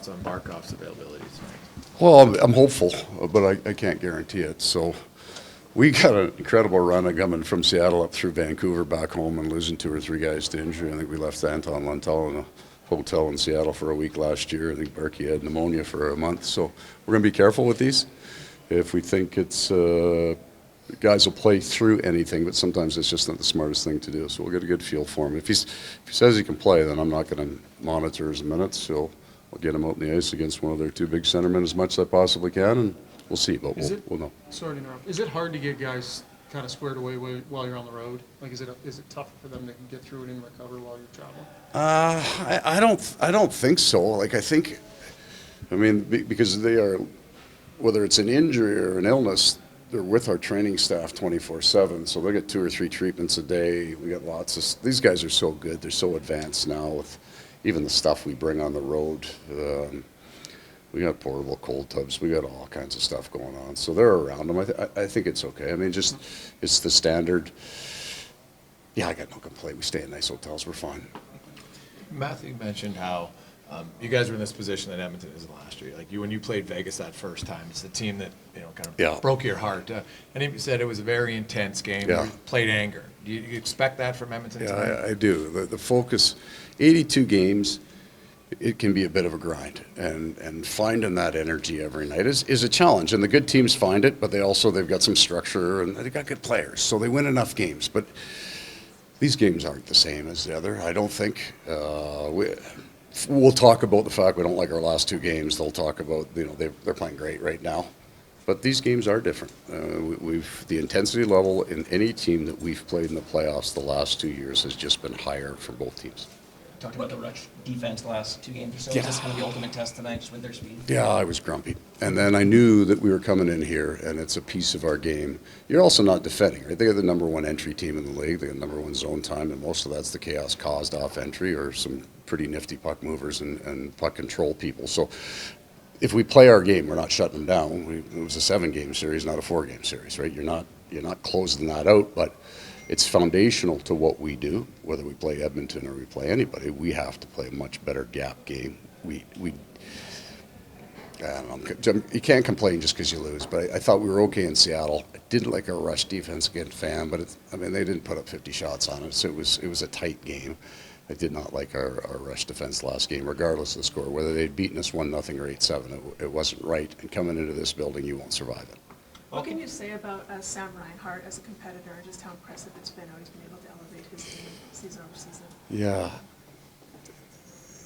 thoughts on Barkov's availability tonight? Well, I'm hopeful, but I can't guarantee it. So we got an incredible run of coming from Seattle up through Vancouver back home and losing 2 or 3 guys to injury. I think we left Anton Luntel in a hotel in Seattle for a week last year. I think Berkey had pneumonia for a month. So we're going to be careful with these. If we think it's guys will play through anything, but sometimes it's just not the smartest thing to do. So we'll get a good feel for him. If he says he can play, then I'm not going to monitor his minutes. So I'll get him out in the ice against one of their 2 big centermen as much as I possibly can, and we'll see. But we'll know. Sorry to interrupt. Is it hard to get guys kind of squared away while you're on the road? Like, is it tough for them to get through it and recover while you're traveling? I don't think so. Like, I mean, because they are, whether it's an injury or an illness, they're with our training staff 24/7. So they get 2 or 3 treatments a day. We got these guys are so good. They're so advanced now with even the stuff we bring on the road. We got portable cold tubs. We got all kinds of stuff going on. So they're around them. I think it's okay. I mean, just it's the standard. Yeah, I got no complaint. We stay in nice hotels. We're fine. Matthew mentioned how you guys were in this position that Edmonton is last year. Like when you played Vegas that first time, it's the team that kind of broke your heart. And he said it was a very intense game. Yeah. You played anger. Do you expect that from Edmonton? Yeah, I do. The focus, 82 games, it can be a bit of a grind, and finding that energy every night is a challenge. And the good teams find it, but they've got some structure and they've got good players, so they win enough games. But these games aren't the same as the other. I don't think. We'll talk about the fact we don't like our last 2 games. They'll talk about they're playing great right now, but these games are different. The intensity level in any team that we've played in the playoffs the last 2 years has just been higher for both teams. Talked about the rush defense the last 2 games or so. Yeah. Is this kind of the ultimate test tonight, just with their speed? Yeah, I was grumpy. And then I knew that we were coming in here, and it's a piece of our game. You're also not defending, right? They are the number 1 entry team in the league. They got number 1 zone time, and most of that's the chaos caused off entry or some pretty nifty puck movers and puck control people. So if we play our game, we're not shutting them down. It was a 7-game series, not a 4-game series, right? You're not closing that out, but it's foundational to what we do, whether we play Edmonton or we play anybody. We have to play a much better gap game. I don't know, you can't complain just because you lose, but I thought we were okay in Seattle. I didn't like our rush defense against Fan, but they didn't put up 50 shots on us. So it was a tight game. I did not like our rush defense last game, regardless of the score. Whether they'd beaten us 1-0 or 8-7, it wasn't right. And coming into this building, you won't survive it. What can you say about Sam Reinhart as a competitor, and just how impressive it's been, how he's been able to elevate his game season over season? Yeah.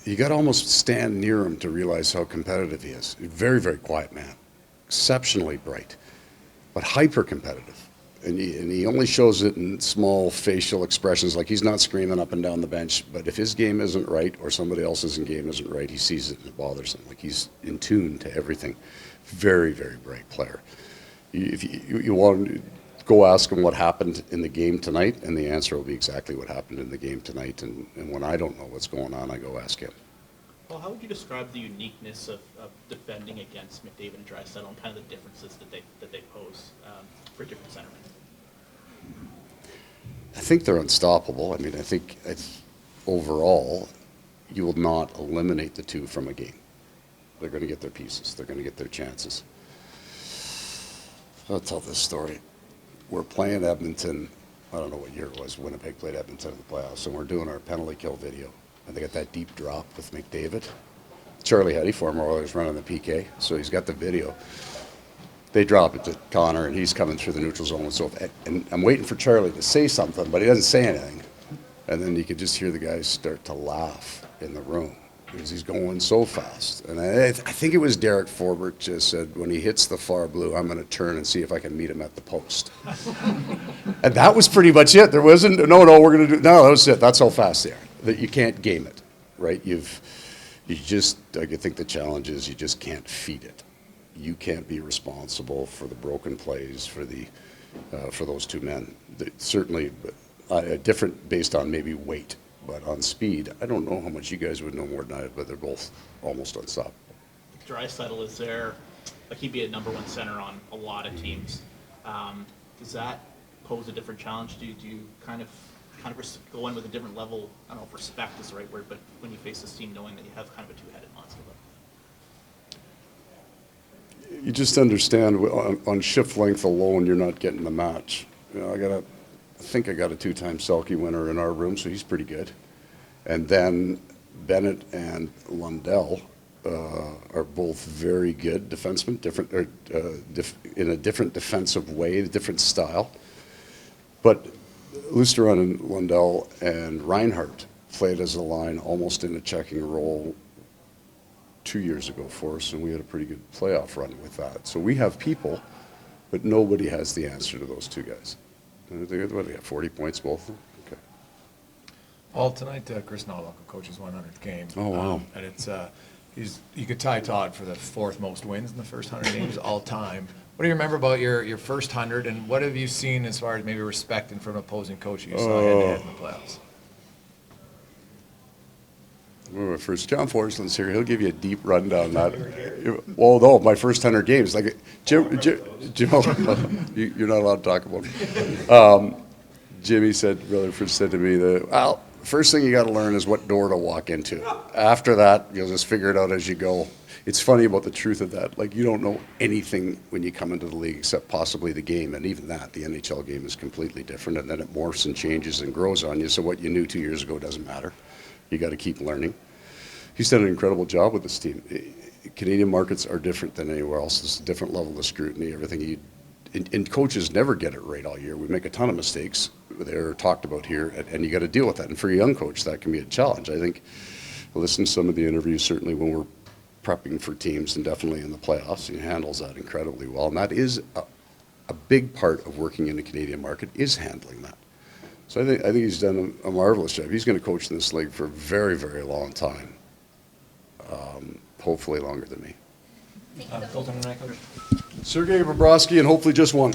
You got to almost stand near him to realize how competitive he is. Very, very quiet man. Exceptionally bright, but hyper competitive. And he only shows it in small facial expressions, like he's not screaming up and down the bench, but if his game isn't right or somebody else's game isn't right, he sees it and it bothers him. Like he's in tune to everything. Very, very bright player. If you want to go ask him what happened in the game tonight, and the answer will be exactly what happened in the game tonight. And when I don't know what's going on, I go ask him. Well, how would you describe the uniqueness of defending against McDavid and Draisaitl and kind of the differences that they pose for different centermen? I think they're unstoppable. I mean, I think overall, you will not eliminate the 2 from a game. They're going to get their pieces. They're going to get their chances. I'll tell this story. We're playing Edmonton. I don't know what year it was. Winnipeg played Edmonton in the playoffs, and we're doing our penalty kill video. And they got that deep drop with McDavid. Charlie Heddy, former Oilers, running the PK, so he's got the video. They drop it to Connor, and he's coming through the neutral zone. And I'm waiting for Charlie to say something, but he doesn't say anything. And then you could just hear the guys start to laugh in the room because he's going so fast. And I think it was Derek Forbert just said, when he hits the far blue, I'm going to turn and see if I can meet him at the post. And that was pretty much it. There wasn't, no, we're going to do, no, that was it. That's how fast they are. That you can't game it, right? I think the challenge is you just can't feed it. You can't be responsible for the broken plays for those 2 men. Certainly different based on maybe weight, but on speed, I don't know how much you guys would know more than I, but they're both almost unstoppable. Draisaitl is there, like he'd be a number 1 center on a lot of teams. Does that pose a different challenge? Do you kind of go in with a different level? I don't know if respect is the right word, but when you face this team, knowing that you have kind of a 2-headed monster. you just understand on shift length alone, you're not getting the match. You know, I think I got a 2-time Selke winner in our room, so he's pretty good. And then Bennett and Lundell are both very good defensemen, in a different defensive way, a different style. But Lusteron and Lundell and Reinhardt played as a line almost in a checking role 2 years ago for us, and we had a pretty good playoff run with that. So we have people, but nobody has the answer to those two guys. What do they got, 40 points both of them? Okay. Well, tonight, Chris Nowak coaches 100th game. Oh, wow. And it's, you could tie Todd for the 4th most wins in the first 100 games all time. What do you remember about your first 100, and what have you seen as far as maybe respecting from an opposing coach you saw head-to-head in the playoffs? My first, John Forsland's here. He'll give you a deep rundown on that. Well, no, my first 100 games. Like Jim, you're not allowed to talk about it. Jimmy Rutherford said to me that, well, first thing you got to learn is what door to walk into. After that, you'll just figure it out as you go. It's funny about the truth of that. Like, you don't know anything when you come into the league except possibly the game, and even that, the NHL game is completely different, and then it morphs and changes and grows on you. So what you knew 2 years ago doesn't matter. You got to keep learning. He's done an incredible job with this team. Canadian markets are different than anywhere else. It's a different level of scrutiny. Everything and coaches never get it right all year. We make a ton of mistakes. They're talked about here, and you got to deal with that. And for a young coach, that can be a challenge. I think, listen to some of the interviews, certainly when we're prepping for teams, and definitely in the playoffs, he handles that incredibly well. And that is a big part of working in the Canadian market, is handling that. So I think he's done a marvelous job. He's going to coach in this league for a very, very long time. Hopefully longer than me. Goaltender, Coach. Sergei Bobrovsky, and hopefully just one.